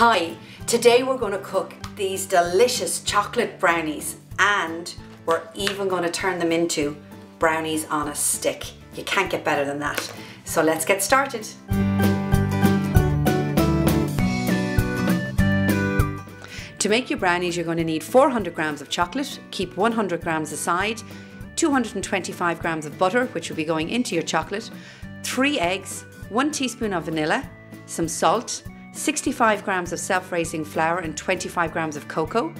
Hi, today we're going to cook these delicious chocolate brownies and we're even going to turn them into brownies on a stick. You can't get better than that. So let's get started. To make your brownies, you're going to need 400 grams of chocolate, keep 100 grams aside, 225 grams of butter, which will be going into your chocolate, 3 eggs, 1 teaspoon of vanilla, some salt, 65 grams of self-raising flour and 25 grams of cocoa,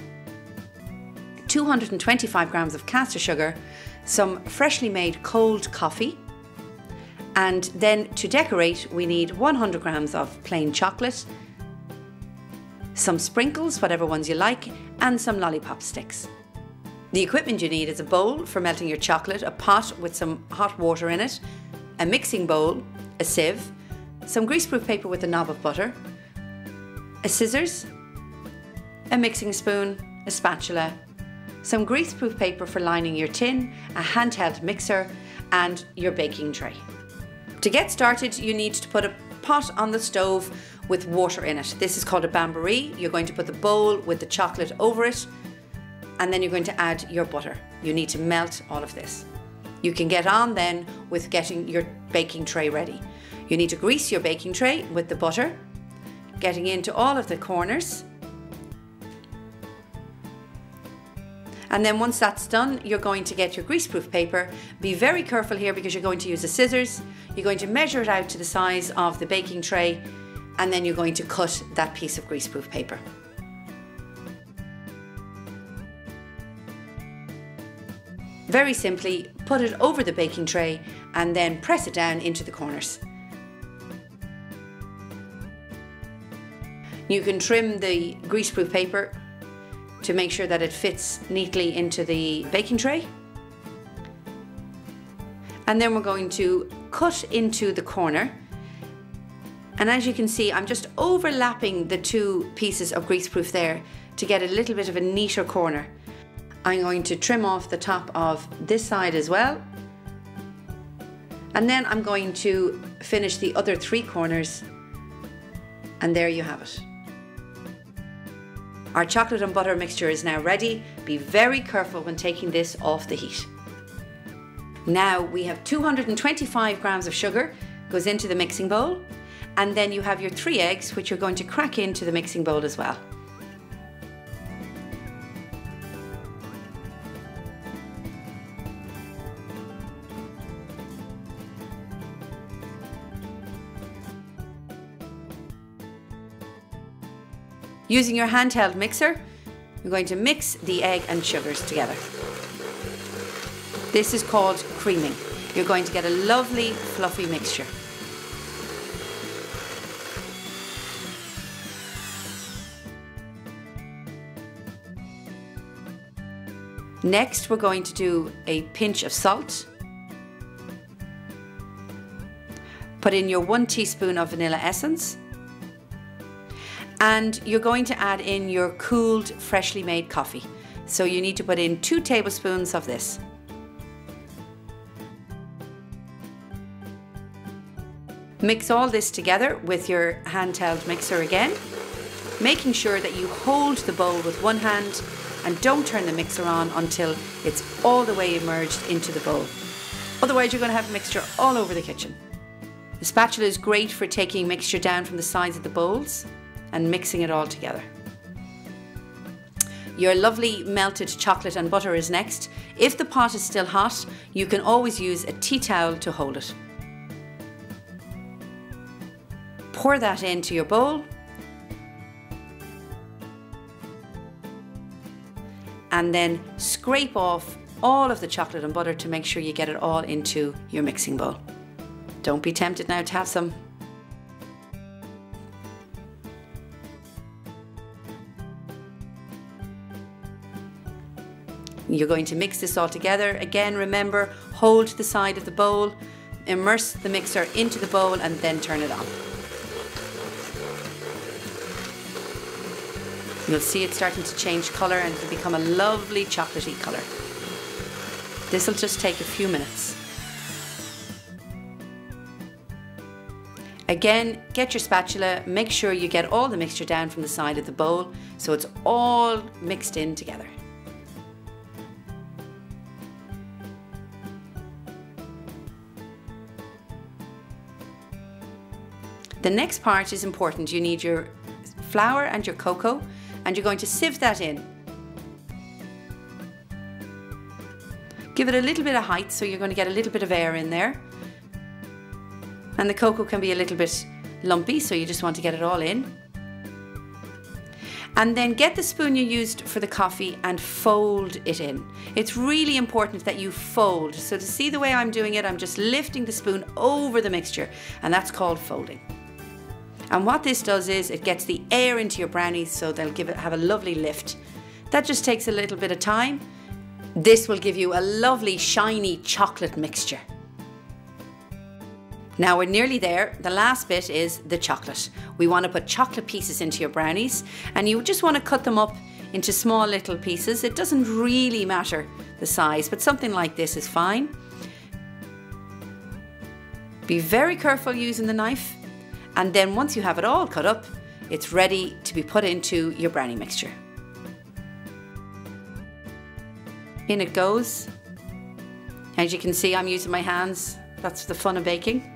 225 grams of castor sugar, some freshly made cold coffee, and then to decorate we need 100 grams of plain chocolate, some sprinkles, whatever ones you like, and some lollipop sticks. The equipment you need is a bowl for melting your chocolate, a pot with some hot water in it, a mixing bowl, a sieve, some greaseproof paper with a knob of butter, a scissors, a mixing spoon, a spatula, some greaseproof paper for lining your tin, a handheld mixer, and your baking tray. To get started, you need to put a pot on the stove with water in it. This is called a bain-marie. You're going to put the bowl with the chocolate over it, and then you're going to add your butter. You need to melt all of this. You can get on then with getting your baking tray ready. You need to grease your baking tray with the butter, getting into all of the corners. And then once that's done, you're going to get your greaseproof paper. Be very careful here because you're going to use the scissors. You're going to measure it out to the size of the baking tray, and then you're going to cut that piece of greaseproof paper. Very simply, put it over the baking tray and then press it down into the corners. You can trim the greaseproof paper to make sure that it fits neatly into the baking tray. And then we're going to cut into the corner. And as you can see, I'm just overlapping the two pieces of greaseproof there to get a little bit of a neater corner. I'm going to trim off the top of this side as well. And then I'm going to finish the other 3 corners. And there you have it. Our chocolate and butter mixture is now ready. Be very careful when taking this off the heat. Now we have 225 grams of sugar goes into the mixing bowl, and then you have your 3 eggs which you're going to crack into the mixing bowl as well. Using your handheld mixer, you're going to mix the egg and sugars together. This is called creaming. You're going to get a lovely, fluffy mixture. Next, we're going to do a pinch of salt. Put in your 1 teaspoon of vanilla essence. And you're going to add in your cooled, freshly made coffee. So you need to put in 2 tablespoons of this. Mix all this together with your handheld mixer again, making sure that you hold the bowl with one hand and don't turn the mixer on until it's all the way immersed into the bowl. Otherwise, you're going to have mixture all over the kitchen. The spatula is great for taking mixture down from the sides of the bowls and mixing it all together. Your lovely melted chocolate and butter is next. If the pot is still hot, you can always use a tea towel to hold it. Pour that into your bowl and then scrape off all of the chocolate and butter to make sure you get it all into your mixing bowl. Don't be tempted now to have some. You're going to mix this all together. Again, remember, hold the side of the bowl, immerse the mixer into the bowl and then turn it on. You'll see it starting to change colour and it'll become a lovely chocolatey colour. This will just take a few minutes. Again, get your spatula, make sure you get all the mixture down from the side of the bowl so it's all mixed in together. The next part is important. You need your flour and your cocoa, and you're going to sieve that in. Give it a little bit of height, so you're going to get a little bit of air in there. And the cocoa can be a little bit lumpy, so you just want to get it all in. And then get the spoon you used for the coffee and fold it in. It's really important that you fold. So to see the way I'm doing it, I'm just lifting the spoon over the mixture, and that's called folding. And what this does is it gets the air into your brownies so they'll have a lovely lift. That just takes a little bit of time. This will give you a lovely shiny chocolate mixture. Now we're nearly there. The last bit is the chocolate. We want to put chocolate pieces into your brownies, and you just want to cut them up into small little pieces. It doesn't really matter the size, but something like this is fine. Be very careful using the knife. And then once you have it all cut up, it's ready to be put into your brownie mixture. In it goes. As you can see, I'm using my hands. That's the fun of baking.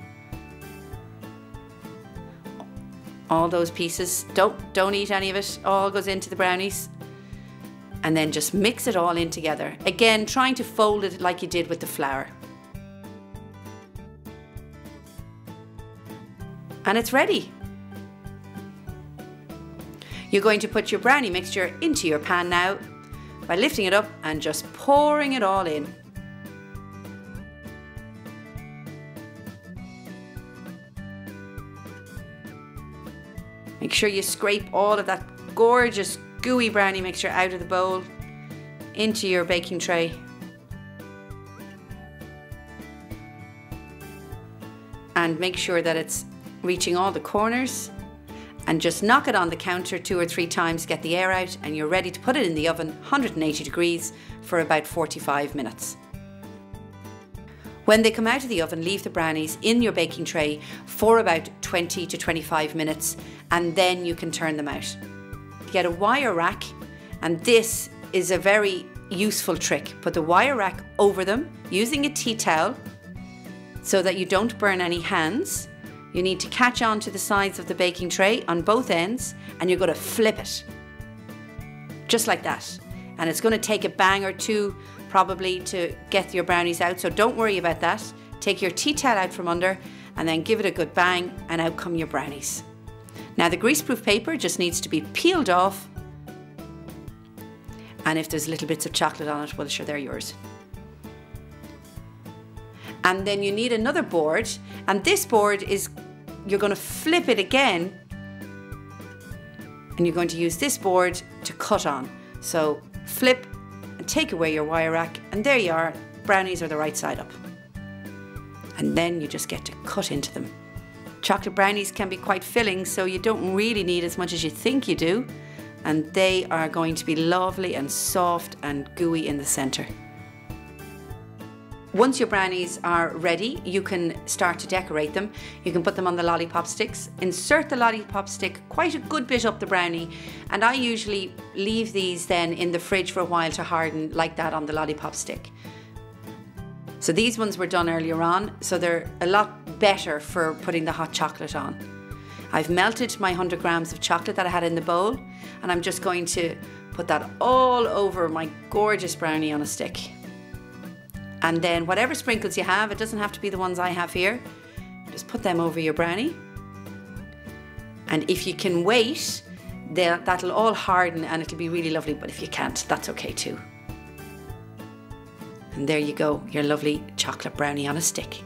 All those pieces, don't eat any of it, all goes into the brownies. And then just mix it all in together. Again, trying to fold it like you did with the flour. And it's ready. You're going to put your brownie mixture into your pan now by lifting it up and just pouring it all in. Make sure you scrape all of that gorgeous gooey brownie mixture out of the bowl into your baking tray. And make sure that it's reaching all the corners, and just knock it on the counter 2 or 3 times, get the air out, and you're ready to put it in the oven 180 degrees for about 45 minutes. When they come out of the oven, leave the brownies in your baking tray for about 20 to 25 minutes, and then you can turn them out. Get a wire rack, and this is a very useful trick. Put the wire rack over them using a tea towel so that you don't burn any hands. You need to catch on to the sides of the baking tray on both ends, and you're going to flip it. Just like that. And it's going to take a bang or two probably to get your brownies out, so don't worry about that. Take your tea towel out from under and then give it a good bang, and out come your brownies. Now the greaseproof paper just needs to be peeled off, and if there's little bits of chocolate on it, well sure, they're yours. And then you need another board, and this board is, you're going to flip it again, and you're going to use this board to cut on. So flip and take away your wire rack, and there you are, brownies are the right side up. And then you just get to cut into them. Chocolate brownies can be quite filling, so you don't really need as much as you think you do, and they are going to be lovely and soft and gooey in the centre. Once your brownies are ready, you can start to decorate them. You can put them on the lollipop sticks. Insert the lollipop stick quite a good bit up the brownie, and I usually leave these then in the fridge for a while to harden like that on the lollipop stick. So these ones were done earlier on, so they're a lot better for putting the hot chocolate on. I've melted my 100 grams of chocolate that I had in the bowl, and I'm just going to put that all over my gorgeous brownie on a stick. And then whatever sprinkles you have, it doesn't have to be the ones I have here, just put them over your brownie. And if you can wait, that'll all harden and it'll be really lovely, but if you can't, that's okay too. And there you go, your lovely chocolate brownie on a stick.